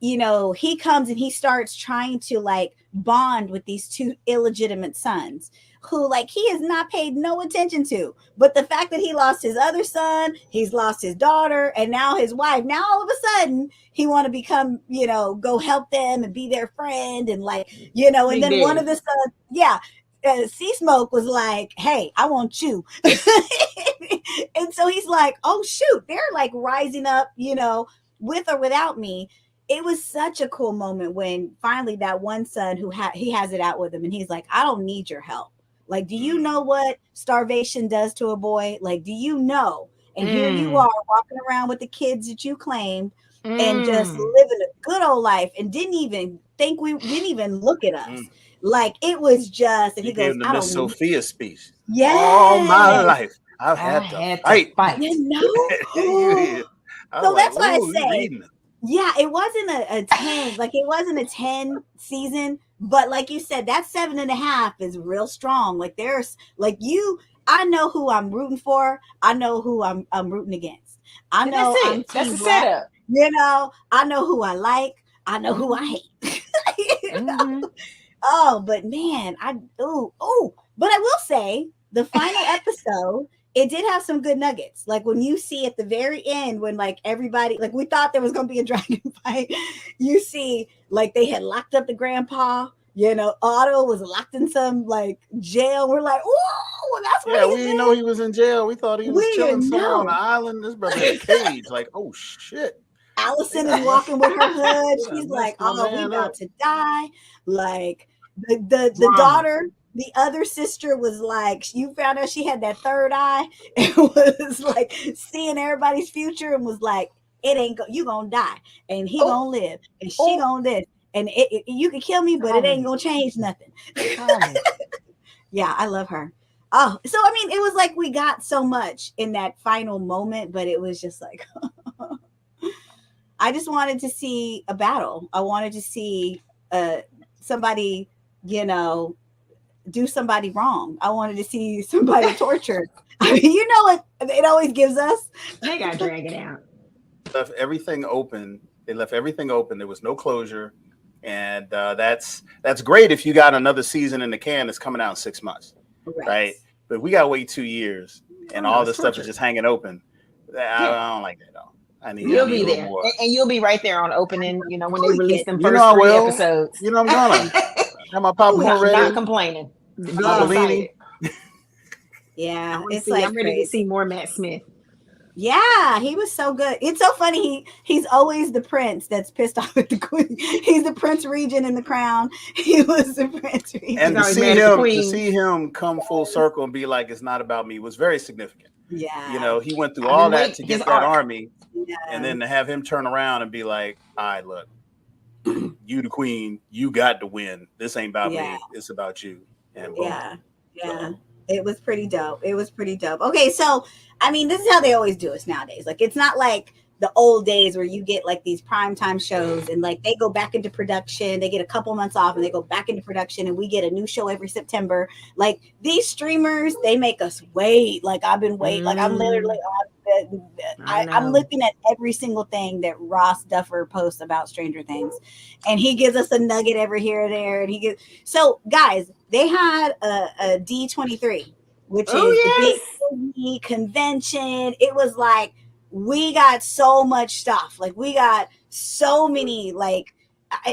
you know, he comes and he starts trying to like bond with these two illegitimate sons who like he has not paid no attention to. But the fact that he lost his other son, he's lost his daughter, and now his wife, now all of a sudden he want to become, you know, go help them and be their friend and like, you know, and then one of the sons, Sea Smoke was like, hey, I want you. And so he's like, oh shoot, they're like rising up, you know, with or without me. It was such a cool moment when finally that one son who he has it out with him and he's like, I don't need your help. Like, do you know what starvation does to a boy? Like, do you know? And here you are walking around with the kids that you claimed and just living a good old life and didn't even look at us. Like it was just, and he goes, the Miss Sophia speech. Yeah. All my life I've had to fight. You know? So like, that's why I say, yeah, it wasn't a 10, like it wasn't a 10 season, but like you said, that 7.5 is real strong. Like there's like I know who I'm rooting for. I know who I'm rooting against. I know that's the setup. You know, I know who I like. I know who I hate. You know? Oh, but man, but I will say the final episode, it did have some good nuggets. Like when you see at the very end, when like everybody, like we thought there was going to be a dragon fight, you see like they had locked up the grandpa, you know, Otto was locked in some like jail. We're like, oh, that's what we didn't know he was in jail. We thought he was chilling somewhere on the island. This brother in a cage. Like, oh shit. Allison is walking with her hood. She's like, oh, we about to die. Like the daughter, the other sister was like, you found out she had that third eye and was like seeing everybody's future and was like, it ain't you gonna die and he gonna live and she gonna live and you can kill me, but it ain't gonna change nothing. Yeah, I love her. Oh, so I mean, it was like we got so much in that final moment, but it was just like, I just wanted to see a battle. I wanted to see somebody, you know, do somebody wrong. I wanted to see somebody tortured. I mean, you know what it always gives us? They got to drag it out. Left everything open. They left everything open. There was no closure. And that's great if you got another season in the can that's coming out in 6 months. Right? But we got to wait 2 years and all this stuff is just hanging open. I don't like that at all. You'll be there. And you'll be right there on opening, you know, when they release them first 3 episodes. You know, I'm gonna have my popcorn ready. Not complaining. Yeah, it's like I'm ready to see more Matt Smith. Yeah, he was so good. It's so funny. He's always the prince that's pissed off at the queen. He's the Prince Regent in The Crown. He was the Prince Regent. And to see him come full circle and be like, it's not about me was very significant. Yeah. You know, he went through all that to get that army. Yeah. And then to have him turn around and be like, all right, look, you the queen, you got to win. This ain't about me. It's about you. And boom. Yeah. So. It was pretty dope. Okay, so I mean, this is how they always do us nowadays. Like, it's not like the old days where you get like these primetime shows and like they go back into production. They get a couple months off and they go back into production and we get a new show every September. Like these streamers, they make us wait. Like I've been waiting. Like I'm literally I'm looking at every single thing that Ross Duffer posts about Stranger Things, and he gives us a nugget every here or there. And so guys, they had a D23, which is the big Disney convention. It was like, we got so much stuff. Like we got so many, like,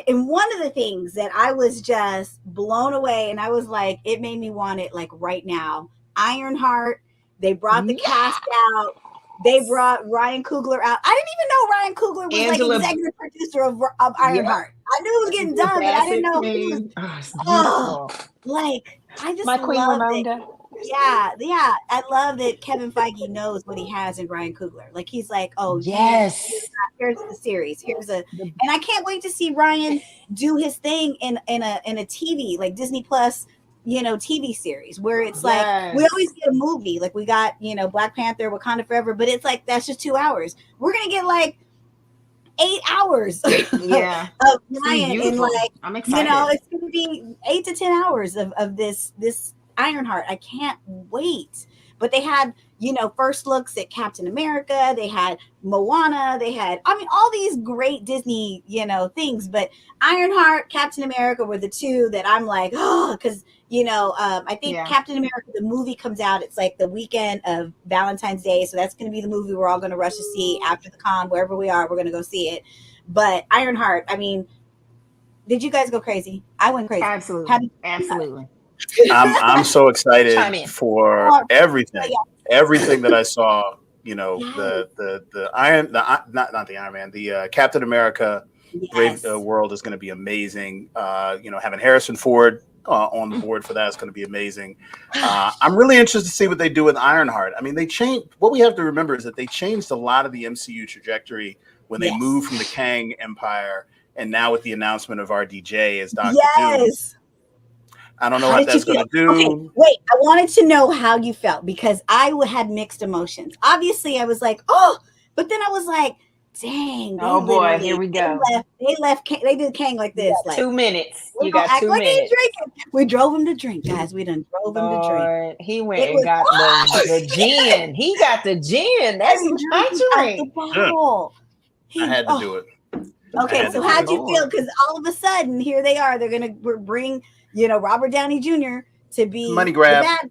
and one of the things that I was just blown away, and I was like, it made me want it like right now. Ironheart, they brought the cast out. They brought Ryan Coogler out. I didn't even know Ryan Coogler was like executive producer of Ironheart. I knew it was getting done, but I didn't know he was. Like I just my Queen loved Ramonda. it. Yeah. I love that Kevin Feige knows what he has in Ryan Coogler. Like he's like, oh yes, here's the series. And I can't wait to see Ryan do his thing in a TV like Disney Plus, TV series where it's like we always get a movie. Like we got, Black Panther, Wakanda Forever, but it's like that's just 2 hours. We're gonna get like 8 hours of Ryan and like I'm excited. It's gonna be 8 to 10 hours of this Ironheart. I can't wait. But they had, first looks at Captain America. They had Moana. They had, all these great Disney, things. But Ironheart, Captain America were the two that I'm like, oh, because, I think Captain America, the movie comes out. It's like the weekend of Valentine's Day. So that's going to be the movie we're all going to rush to see after the con, wherever we are. We're going to go see it. But Ironheart, did you guys go crazy? I went crazy. Absolutely. I'm so excited for everything that I saw. The Captain America Brave World is going to be amazing. Having Harrison Ford on the board for that is going to be amazing. I'm really interested to see what they do with Ironheart. They changed. What we have to remember is that they changed a lot of the MCU trajectory when they moved from the Kang Empire, and now with the announcement of RDJ as Dr. Doom. I don't know what that's going to do. Okay, wait, I wanted to know how you felt because I had mixed emotions. Obviously, I was like, oh, but then I was like, dang. Oh boy, here we go. They did Kang like this. Like 2 minutes. You got 2 minutes. We drove him to drink, guys. We done drove him to drink. He went and got the gin. He got the gin. That's my drink. I had to do it. Okay, so how'd you feel? Because all of a sudden, here they are. They're going to bring Robert Downey Jr. to be money grab. The bad guy.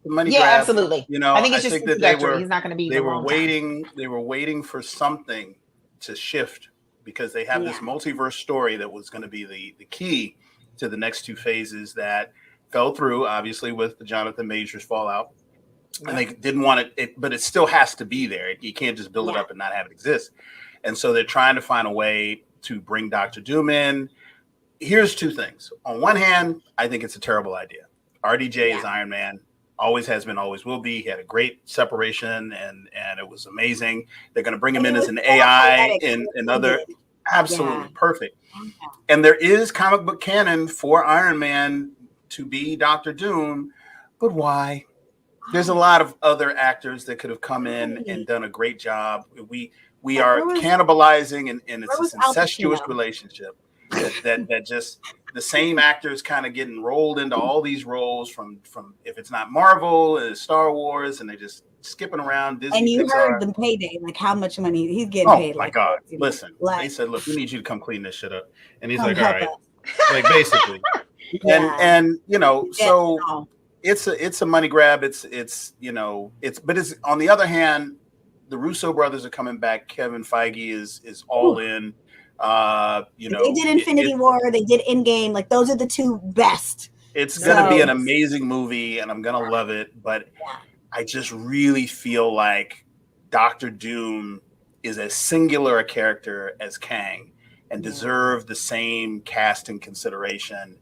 Money grab. Absolutely. I think it's just that they were. He's not going to be. They were waiting. They were waiting for something to shift because they have this multiverse story that was going to be the key to the next two phases that fell through, obviously, with the Jonathan Majors fallout. And they didn't want it, but it still has to be there. You can't just build it up and not have it exist. And so they're trying to find a way to bring Dr. Doom in. Here's two things. On one hand, I think it's a terrible idea. RDJ is Iron Man, always has been, always will be. He had a great separation and it was amazing. They're going to bring him in as an AI and another. Absolutely perfect. And there is comic book canon for Iron Man to be Dr. Doom, but why? There's a lot of other actors that could have come in and done a great job. We are cannibalizing and it's this incestuous relationship that just the same actors kind of getting rolled into all these roles from if it's not Marvel, it's Star Wars, and they just skipping around Disney. And you Pixar. heard the payday, like how much money he's getting paid. Oh my God. Listen, they said, look, we need you to come clean this shit up. And he's like, all right. Like basically. And so it's a money grab. But it's on the other hand, the Russo brothers are coming back. Kevin Feige is all in. They did Infinity War, they did Endgame. Like those are the two best. It's gonna be an amazing movie, and I'm gonna love it. But I just really feel like Dr. Doom is as singular a character as Kang, and deserve the same casting consideration.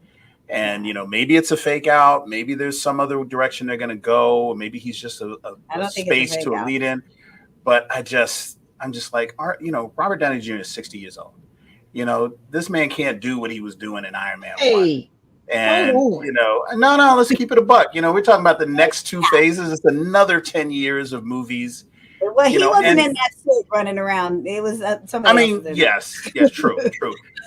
And maybe it's a fake out. Maybe there's some other direction they're gonna go. Or maybe he's just a space to a lead in. But I'm just like, Robert Downey Jr. is 60 years old. This man can't do what he was doing in Iron Man 1. And, no, let's keep it a buck. We're talking about the next two phases. It's another 10 years of movies. Well, he wasn't in that suit running around. It was somebody else. Yes, true.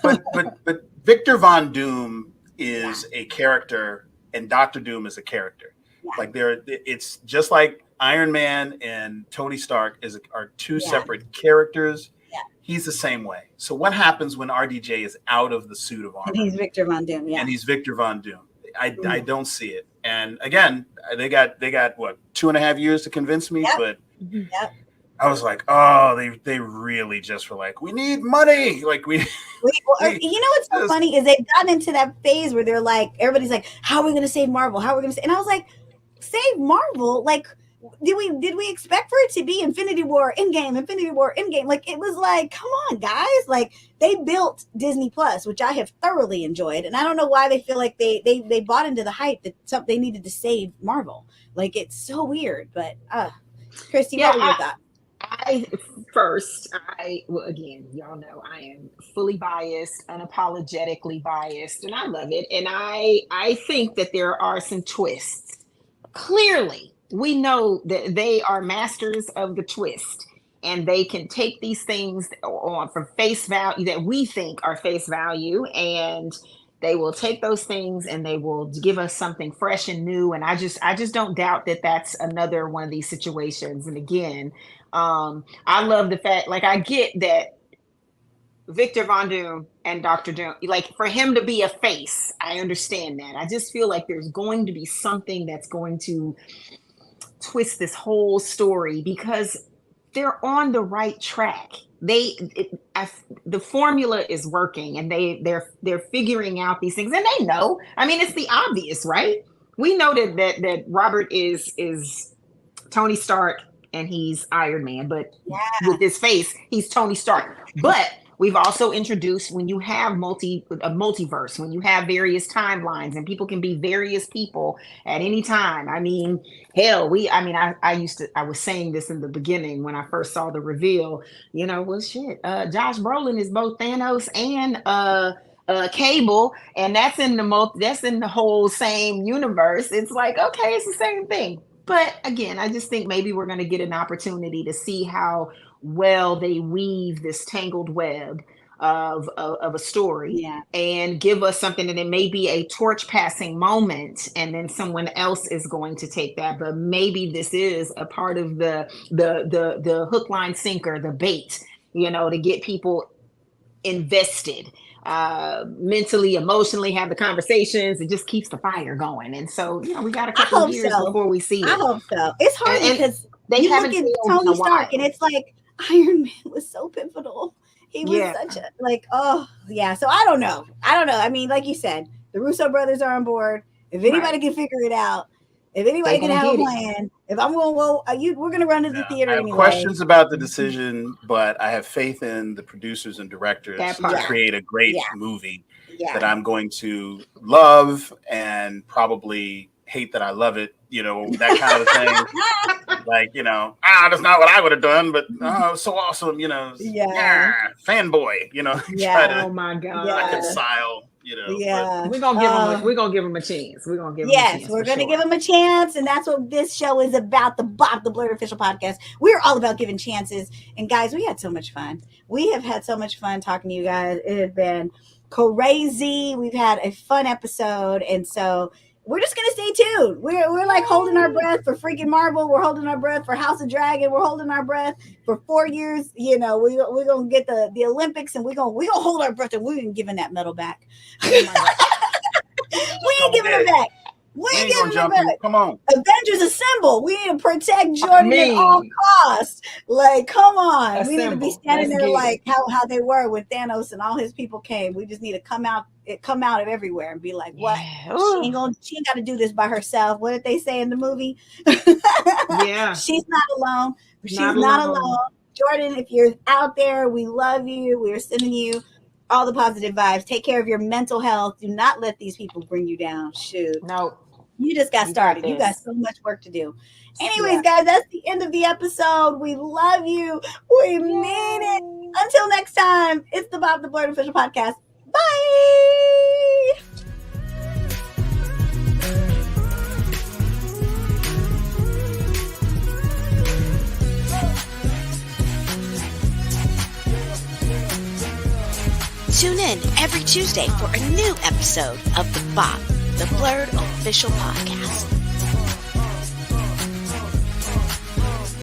But Victor Von Doom is a character, and Dr. Doom is a character. Yeah. Like it's just like Iron Man and Tony Stark are two separate characters. Yeah. He's the same way. So what happens when RDJ is out of the suit of armor? And he's Victor Von Doom. Yeah. And he's Victor Von Doom. I don't see it. And again, they got what 2.5 years to convince me, but I was like, oh, they really just were like, we need money. Like you know what's so funny is they've gotten into that phase where they're like, everybody's like, how are we going to save Marvel? How are we going to save? And I was like, save Marvel? Like, did we expect for it to be Infinity War Endgame? Like, it was like, come on, guys. Like, they built Disney Plus, which I have thoroughly enjoyed, and I don't know why they feel like they bought into the hype that they needed to save Marvel. Like, it's so weird. But Christi, what were your thoughts? Well, again, y'all know I am fully biased, unapologetically biased, and I love it. And I think that there are some twists. Clearly, we know that they are masters of the twist, and they can take these things on for face value that we think are face value, and they will take those things and they will give us something fresh and new. And I just don't doubt that that's another one of these situations. And again, I love the fact, like, I get that Victor Von Doom and Dr. Doom, like, for him to be a face, I understand that. I just feel like there's going to be something that's going to twist this whole story, because they're on the right track. The formula is working, and they're figuring out these things, and they know. I mean, it's the obvious, right? We know that Robert is Tony Stark and he's Iron Man, but with his face, he's Tony Stark. But we've also introduced, when you have a multiverse, when you have various timelines and people can be various people at any time. I mean, hell, I was saying this in the beginning when I first saw the reveal, Josh Brolin is both Thanos and Cable, and that's in the whole same universe. It's like, okay, it's the same thing. But again, I just think maybe we're going to get an opportunity to see how well they weave this tangled web of a story, and give us something, and it may be a torch passing moment, and then someone else is going to take that. But maybe this is a part of the hook, line, sinker, the bait, to get people invested, mentally, emotionally, have the conversations. It just keeps the fire going. And so, we got a couple of years before we see it. I hope so. It's hard because you look at Tony Stark, and it's like, Iron Man was so pivotal. He was such a, like, oh yeah. So I don't know. I mean, like you said, the Russo brothers are on board. If anybody can figure it out, if anybody can have a plan, if I'm going, we're going to run to the theater I have anyway. questions about the decision, but I have faith in the producers and directors to create a great movie that I'm going to love and probably hate that I love it, that kind of thing. Like, that's not what I would have done, but so awesome, fanboy, try to oh my God, reconcile. We're gonna give them a chance. We're gonna give them a chance. Yes, we're gonna give them a chance, and that's what this show is about. The BOP, the Blerd official podcast. We're all about giving chances. And guys, we had so much fun. We have had so much fun talking to you guys. It has been crazy. We've had a fun episode, and so we're just gonna stay tuned. We're like holding our breath for freaking Marvel. We're holding our breath for House of Dragon. We're holding our breath for 4 years. We're gonna get the Olympics, and we're gonna hold our breath, and we're gonna giving that medal back. We ain't giving it back. We ain't giving it back. Come on, Avengers assemble. We need to protect Jordan at all costs. Like, come on. Assemble. We need to be standing there like how they were when Thanos and all his people came. We just need to come out of everywhere and be like, what? She ain't got to do this by herself. What did they say in the movie? She's not alone. She's not alone. Jordan, if you're out there, we love you. We're sending you all the positive vibes. Take care of your mental health. Do not let these people bring you down. Shoot. No. You just got started. You got so much work to do. Anyways, guys, that's the end of the episode. We love you. We mean it. Until next time, it's the BOP, the Blerd official podcast. Bye. Tune in every Tuesday for a new episode of the BOP, the Blerd official podcast.